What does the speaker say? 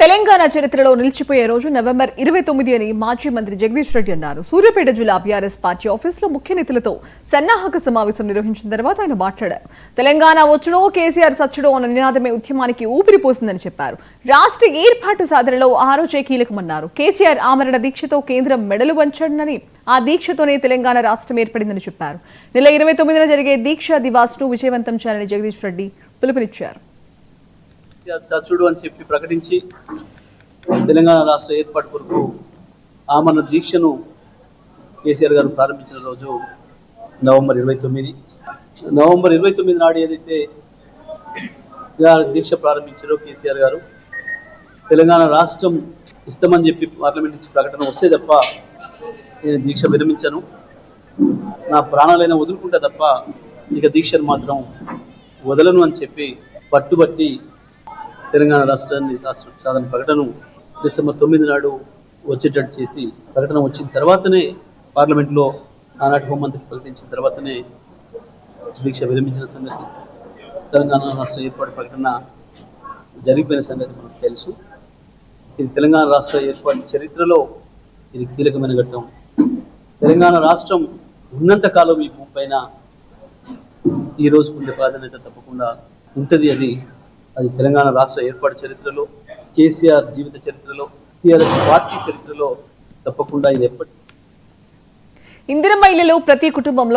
తెలంగాణ చరిత్రలో నిలిచిపోయే రోజు నవంబర్ 29 అని మాజీ మంత్రి జగదీష్ రెడ్డి అన్నారు. సూర్యాపేట జిల్లా బీఆర్ఎస్ పార్టీ ఆఫీసులో ముఖ్య నేతలతో సన్నాహక సమావేశం నిర్వహించిన తర్వాత ఆయన మాట్లాడారు. తెలంగాణ వచ్చుడో కేసీఆర్ సచ్చుడో అన్న నినాదమే ఉద్యమానికి ఊపిరిపోసిందని చెప్పారు. రాష్ట్ర ఏర్పాటు సాధనలో ఆ రోజే కీలకమన్నారు. కేసీఆర్ ఆమరణ దీక్షతో కేంద్రం మెడలు వంచడని, ఆ దీక్షతోనే తెలంగాణ రాష్ట్రం ఏర్పడిందని చెప్పారు. నెల 29న జరిగే దీక్ష దివాస్ను విజయవంతం చేయాలని జగదీష్ రెడ్డి పిలుపునిచ్చారు. చచ్చుడు అని చెప్పి ప్రకటించి తెలంగాణ రాష్ట్ర ఏర్పాటు కొరకు ఆమరణ దీక్షను కేసీఆర్ గారు ప్రారంభించిన రోజు నవంబర్ 29. నవంబర్ 29 నాడు ఏదైతే దీక్ష ప్రారంభించారో కేసీఆర్ గారు, తెలంగాణ రాష్ట్రం ఇస్తామని చెప్పి పార్లమెంట్ నుంచి ప్రకటన వస్తే తప్ప నేను దీక్ష విరమించను, నా ప్రాణాలైనా వదులుకుంటా తప్ప ఇక దీక్షను మాత్రం వదలను అని చెప్పి పట్టుబట్టి తెలంగాణ రాష్ట్రాన్ని రాష్ట్ర సాధన ప్రకటన డిసెంబర్ 9 నాడు వచ్చేటట్టు చేసి, ప్రకటన వచ్చిన తర్వాతనే పార్లమెంట్లో ఆనాటి హోంమంత్రి ప్రకటించిన తర్వాతనే దీక్ష విరమించిన సంగతి, తెలంగాణ రాష్ట్ర ఏర్పాటు ప్రకటన జరిగిపోయిన సంగతి మనకు తెలుసు. ఇది తెలంగాణ రాష్ట్ర ఏర్పాటు చరిత్రలో ఇది కీలకమైన ఘట్టం. తెలంగాణ రాష్ట్రం ఉన్నంత కాలం ఈ భూమి పైన ఈ రోజుకుండే ప్రాధాన్యత తప్పకుండా ఉంటుంది. అది తెలంగాణ రాష్ట్ర ఏర్పాటు చరిత్రలో, కేసీఆర్ జీవిత చరిత్రలో, టీఆర్ఎస్ పార్టీ చరిత్రలో తప్పకుండా ఇది ఎప్పటి ఇందిరమ్మ ఇళ్లలో ప్రతి కుటుంబంలో